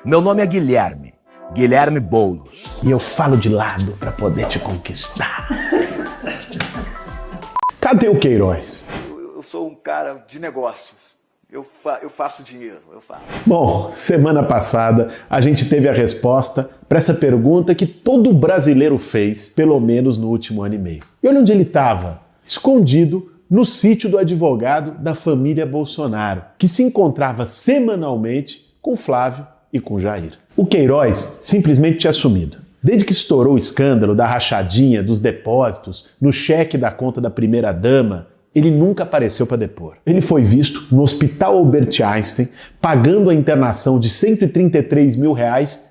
Meu nome é Guilherme. Guilherme Boulos. E eu falo de lado pra poder te conquistar. Cadê o Queiroz? Eu sou um cara de negócios. Eu faço dinheiro, eu faço. Bom, semana passada a gente teve a resposta para essa pergunta que todo brasileiro fez, pelo menos no último ano e meio. E olha onde ele estava, escondido no sítio do advogado da família Bolsonaro, que se encontrava semanalmente com Flávio e com Jair. O Queiroz simplesmente tinha sumido. Desde que estourou o escândalo da rachadinha dos depósitos no cheque da conta da primeira-dama, ele nunca apareceu para depor. Ele foi visto no Hospital Albert Einstein pagando a internação de R$133 mil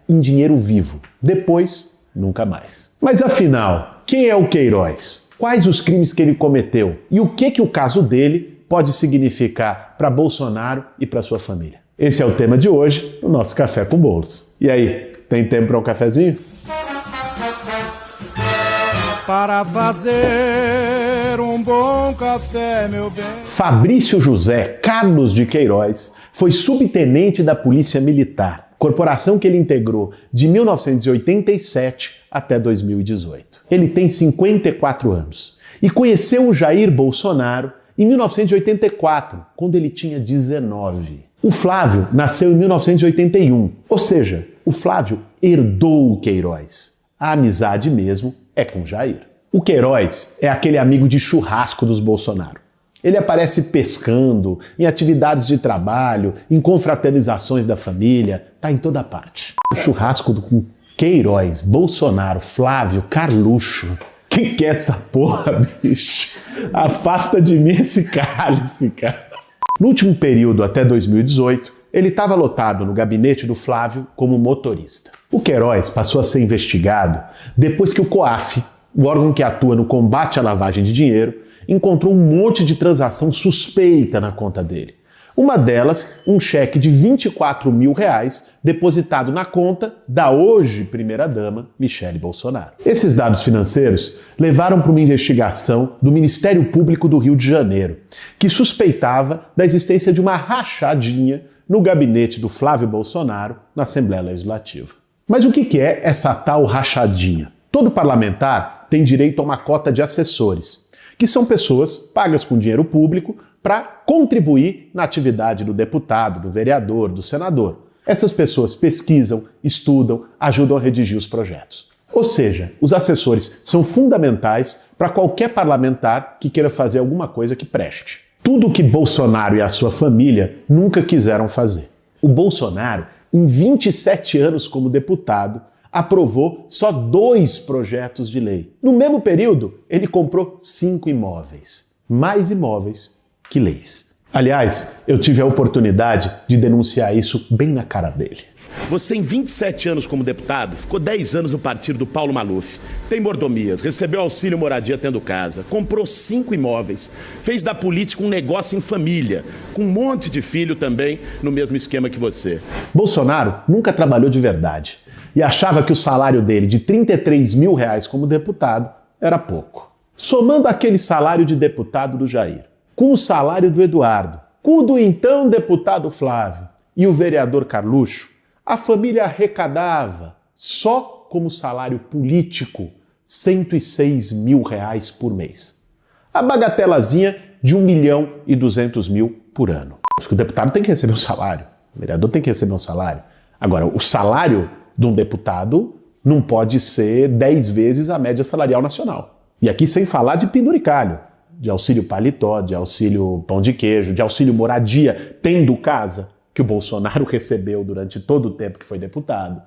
em dinheiro vivo. Depois, nunca mais. Mas afinal, quem é o Queiroz? Quais os crimes que ele cometeu? E o que o caso dele pode significar para Bolsonaro e para sua família? Esse é o tema de hoje no nosso Café com Bolos. E aí, tem tempo para um cafezinho? Para fazer um bom café, meu bem. Fabrício José Carlos de Queiroz foi subtenente da Polícia Militar, corporação que ele integrou de 1987 até 2018. Ele tem 54 anos e conheceu o Jair Bolsonaro em 1984, quando ele tinha 19. O Flávio nasceu em 1981, ou seja, o Flávio herdou o Queiroz. A amizade mesmo é com Jair. O Queiroz é aquele amigo de churrasco dos Bolsonaro. Ele aparece pescando, em atividades de trabalho, em confraternizações da família, tá em toda parte. O churrasco com Queiroz, Bolsonaro, Flávio, Carluxo. Que é essa porra, bicho? Afasta de mim esse cálice, cara. No último período, até 2018, ele estava lotado no gabinete do Flávio como motorista. O Queiroz passou a ser investigado depois que o COAF, o órgão que atua no combate à lavagem de dinheiro, encontrou um monte de transação suspeita na conta dele. Uma delas, um cheque de R$24 mil depositado na conta da hoje primeira-dama, Michele Bolsonaro. Esses dados financeiros levaram para uma investigação do Ministério Público do Rio de Janeiro, que suspeitava da existência de uma rachadinha no gabinete do Flávio Bolsonaro na Assembleia Legislativa. Mas o que é essa tal rachadinha? Todo parlamentar tem direito a uma cota de assessores, que são pessoas pagas com dinheiro público para contribuir na atividade do deputado, do vereador, do senador. Essas pessoas pesquisam, estudam, ajudam a redigir os projetos. Ou seja, os assessores são fundamentais para qualquer parlamentar que queira fazer alguma coisa que preste. Tudo o que Bolsonaro e a sua família nunca quiseram fazer. O Bolsonaro, em 27 anos como deputado, aprovou só 2 projetos de lei. No mesmo período, ele comprou 5 imóveis. Mais imóveis que leis. Aliás, eu tive a oportunidade de denunciar isso bem na cara dele. Você, em 27 anos como deputado, ficou 10 anos no partido do Paulo Maluf, tem mordomias, recebeu auxílio moradia tendo casa, comprou 5 imóveis, fez da política um negócio em família, com um monte de filho também no mesmo esquema que você. Bolsonaro nunca trabalhou de verdade e achava que o salário dele de R$33 mil como deputado era pouco. Somando aquele salário de deputado do Jair, com o salário do Eduardo, com o do então deputado Flávio e o vereador Carluxo, a família arrecadava, só como salário político, R$106 mil por mês. A bagatelazinha de R$1.200.000 por ano. Porque o deputado tem que receber um salário, o vereador tem que receber um salário. Agora, o salário de um deputado não pode ser 10 vezes a média salarial nacional. E aqui sem falar de penduricalho, de auxílio paletó, de auxílio pão de queijo, de auxílio moradia, tendo casa, que o Bolsonaro recebeu durante todo o tempo que foi deputado.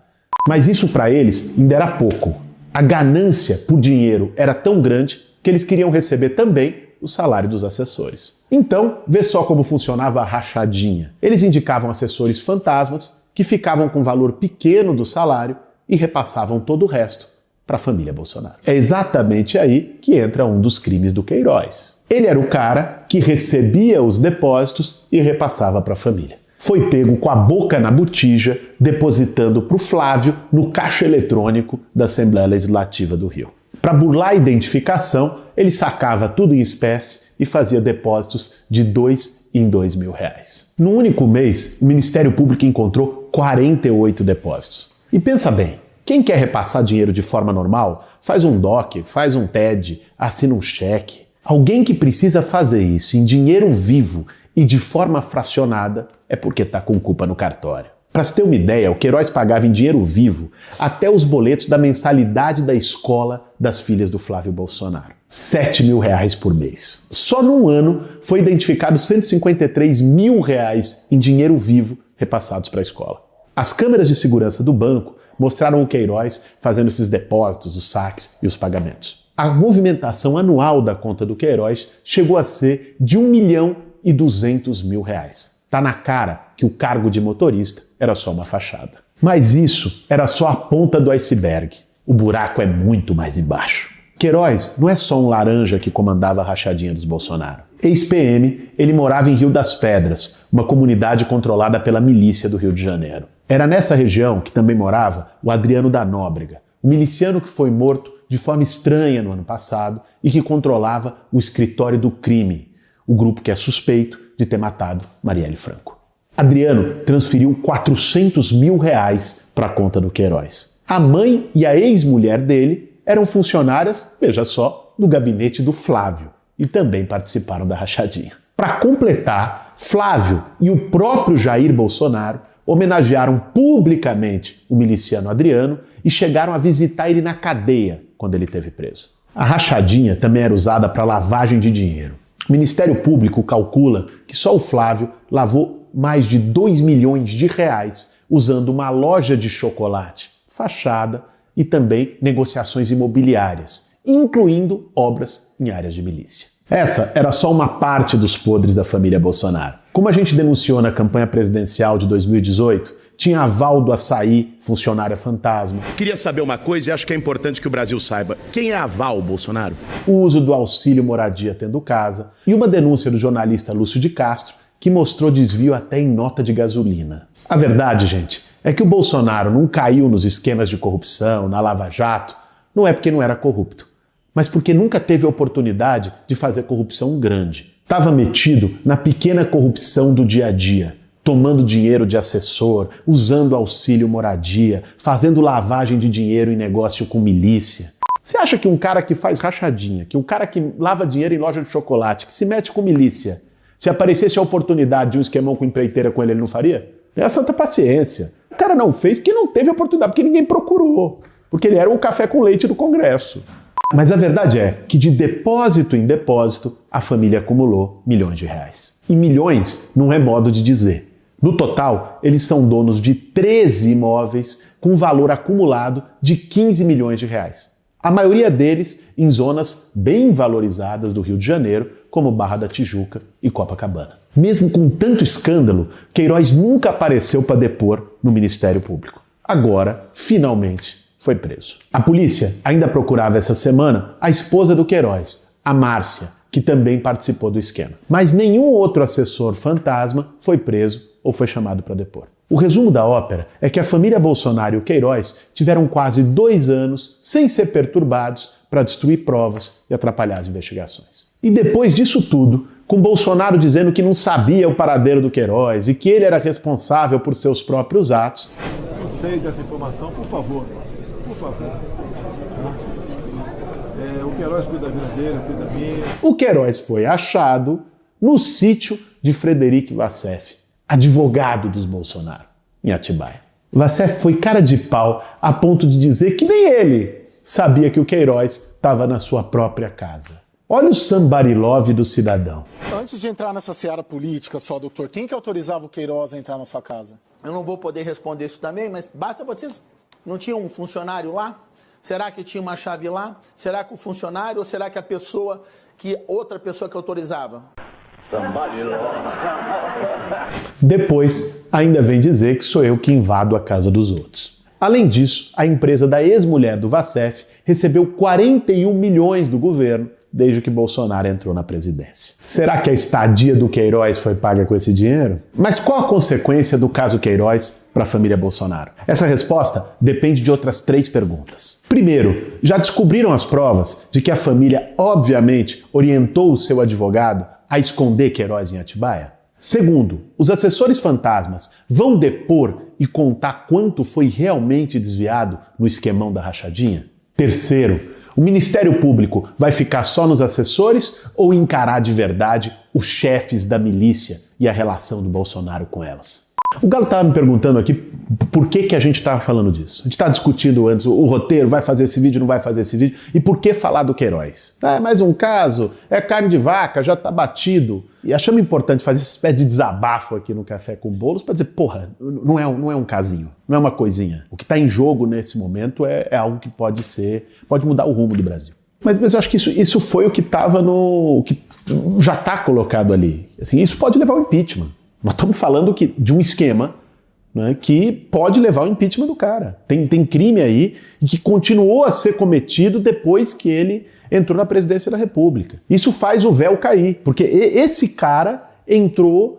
Mas isso para eles ainda era pouco. A ganância por dinheiro era tão grande que eles queriam receber também o salário dos assessores. Então, vê só como funcionava a rachadinha. Eles indicavam assessores fantasmas que ficavam com um valor pequeno do salário e repassavam todo o resto para a família Bolsonaro. É exatamente aí que entra um dos crimes do Queiroz. Ele era o cara que recebia os depósitos e repassava para a família. Foi pego com a boca na botija, depositando para o Flávio no caixa eletrônico da Assembleia Legislativa do Rio. Para burlar a identificação, ele sacava tudo em espécie e fazia depósitos de R$2 em R$2.000. No único mês, o Ministério Público encontrou 48 depósitos. E pensa bem, quem quer repassar dinheiro de forma normal, faz um DOC, faz um TED, assina um cheque. Alguém que precisa fazer isso em dinheiro vivo e de forma fracionada é porque está com culpa no cartório. Para se ter uma ideia, o Queiroz pagava em dinheiro vivo até os boletos da mensalidade da escola das filhas do Flávio Bolsonaro. R$7.000 por mês. Só num ano foi identificado R$153.000 em dinheiro vivo repassados para a escola. As câmeras de segurança do banco mostraram o Queiroz fazendo esses depósitos, os saques e os pagamentos. A movimentação anual da conta do Queiroz chegou a ser de R$1.200.000. Tá na cara que o cargo de motorista era só uma fachada. Mas isso era só a ponta do iceberg. O buraco é muito mais embaixo. Queiroz não é só um laranja que comandava a rachadinha dos Bolsonaro. Ex-PM, ele morava em Rio das Pedras, uma comunidade controlada pela milícia do Rio de Janeiro. Era nessa região que também morava o Adriano da Nóbrega, o miliciano que foi morto de forma estranha no ano passado e que controlava o escritório do crime, o grupo que é suspeito de ter matado Marielle Franco. Adriano transferiu R$400.000 para a conta do Queiroz. A mãe e a ex-mulher dele eram funcionárias, veja só, do gabinete do Flávio e também participaram da rachadinha. Para completar, Flávio e o próprio Jair Bolsonaro homenagearam publicamente o miliciano Adriano e chegaram a visitar ele na cadeia quando ele esteve preso. A rachadinha também era usada para lavagem de dinheiro. O Ministério Público calcula que só o Flávio lavou mais de R$2 milhões usando uma loja de chocolate, fachada e também negociações imobiliárias, incluindo obras em áreas de milícia. Essa era só uma parte dos podres da família Bolsonaro. Como a gente denunciou na campanha presidencial de 2018, tinha aval do Açaí, funcionária fantasma. Queria saber uma coisa e acho que é importante que o Brasil saiba. Quem é aval, Bolsonaro? O uso do auxílio moradia tendo casa e uma denúncia do jornalista Lúcio de Castro que mostrou desvio até em nota de gasolina. A verdade, gente, é que o Bolsonaro não caiu nos esquemas de corrupção, na Lava Jato, não é porque não era corrupto, mas porque nunca teve a oportunidade de fazer corrupção grande. Estava metido na pequena corrupção do dia a dia, tomando dinheiro de assessor, usando auxílio moradia, fazendo lavagem de dinheiro em negócio com milícia. Você acha que um cara que faz rachadinha, que um cara que lava dinheiro em loja de chocolate, que se mete com milícia, se aparecesse a oportunidade de um esquemão com empreiteira com ele não faria? Tenha santa paciência. O cara não fez porque não teve oportunidade, porque ninguém procurou, porque ele era o café com leite do Congresso. Mas a verdade é que de depósito em depósito, a família acumulou milhões de reais. E milhões não é modo de dizer. No total, eles são donos de 13 imóveis com valor acumulado de 15 milhões de reais. A maioria deles em zonas bem valorizadas do Rio de Janeiro, como Barra da Tijuca e Copacabana. Mesmo com tanto escândalo, Queiroz nunca apareceu para depor no Ministério Público. Agora, finalmente, foi preso. A polícia ainda procurava essa semana a esposa do Queiroz, a Márcia, que também participou do esquema. Mas nenhum outro assessor fantasma foi preso ou foi chamado para depor. O resumo da ópera é que a família Bolsonaro e o Queiroz tiveram quase 2 anos sem ser perturbados para destruir provas e atrapalhar as investigações. E depois disso tudo, com Bolsonaro dizendo que não sabia o paradeiro do Queiroz e que ele era responsável por seus próprios atos... Não sei dessa informação, por favor. Por favor. O Queiroz cuida da vida dele, cuida da minha. O Queiroz foi achado no sítio de Frederic Wassef, advogado dos Bolsonaro, em Atibaia. Wassef foi cara de pau a ponto de dizer que nem ele sabia que o Queiroz estava na sua própria casa. Olha o somebody love do cidadão. Antes de entrar nessa seara política só, doutor, quem que autorizava o Queiroz a entrar na sua casa? Eu não vou poder responder isso também, mas basta vocês... Não tinha um funcionário lá? Será que tinha uma chave lá? Será que o funcionário ou será que a pessoa, outra pessoa que autorizava? Depois, ainda vem dizer que sou eu que invado a casa dos outros. Além disso, a empresa da ex-mulher do Wassef recebeu 41 milhões do governo desde que Bolsonaro entrou na presidência. Será que a estadia do Queiroz foi paga com esse dinheiro? Mas qual a consequência do caso Queiroz para a família Bolsonaro? Essa resposta depende de outras 3 perguntas. Primeiro, já descobriram as provas de que a família, obviamente, orientou o seu advogado a esconder Queiroz em Atibaia? Segundo, os assessores fantasmas vão depor e contar quanto foi realmente desviado no esquemão da rachadinha? Terceiro, o Ministério Público vai ficar só nos assessores ou encarar de verdade os chefes da milícia e a relação do Bolsonaro com elas? O Galo estava me perguntando aqui por que a gente estava falando disso. A gente está discutindo antes o roteiro, vai fazer esse vídeo, não vai fazer esse vídeo, e por que falar do Queiroz? É mais um caso, é carne de vaca, já está batido. E achamos importante fazer esse pé de desabafo aqui no Café com Bolos para dizer, porra, não é um casinho, não é uma coisinha. O que está em jogo nesse momento é algo que pode mudar o rumo do Brasil. Mas eu acho que isso foi o que estava que já está colocado ali. Assim, isso pode levar ao impeachment. Nós estamos falando de um esquema, né, que pode levar ao impeachment do cara. Tem crime aí que continuou a ser cometido depois que ele entrou na presidência da República. Isso faz o véu cair, porque esse cara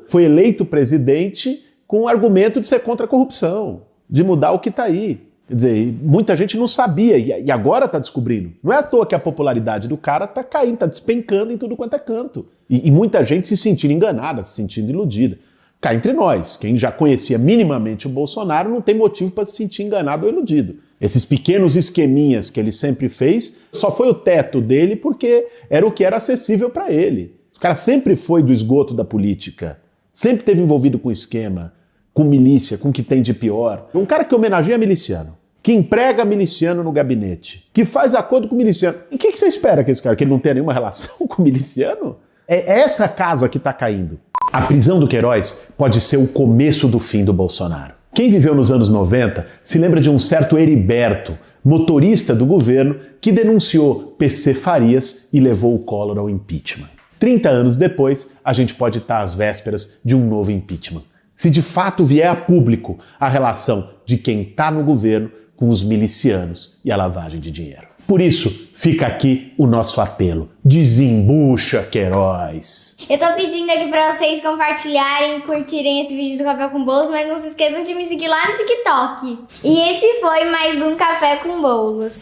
foi eleito presidente com o argumento de ser contra a corrupção, de mudar o que está aí. Quer dizer, muita gente não sabia e agora está descobrindo. Não é à toa que a popularidade do cara está caindo, está despencando em tudo quanto é canto. E muita gente se sentindo enganada, se sentindo iludida. Cá entre nós, quem já conhecia minimamente o Bolsonaro não tem motivo para se sentir enganado ou iludido. Esses pequenos esqueminhas que ele sempre fez, só foi o teto dele porque era o que era acessível para ele. O cara sempre foi do esgoto da política, sempre esteve envolvido com esquema, com milícia, com o que tem de pior. Um cara que homenageia miliciano, que emprega miliciano no gabinete, que faz acordo com miliciano. E o que você espera que esse cara, que ele não tenha nenhuma relação com miliciano? É essa casa que está caindo. A prisão do Queiroz pode ser o começo do fim do Bolsonaro. Quem viveu nos anos 90 se lembra de um certo Heriberto, motorista do governo, que denunciou PC Farias e levou o Collor ao impeachment. 30 anos depois, a gente pode estar às vésperas de um novo impeachment. Se de fato vier a público a relação de quem está no governo com os milicianos e a lavagem de dinheiro. Por isso, fica aqui o nosso apelo. Desembucha, Queiroz! Eu tô pedindo aqui pra vocês compartilharem e curtirem esse vídeo do Café com Bolos, mas não se esqueçam de me seguir lá no TikTok. E esse foi mais um Café com Bolos.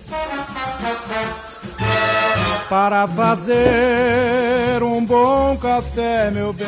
Para fazer um bom café, meu bem.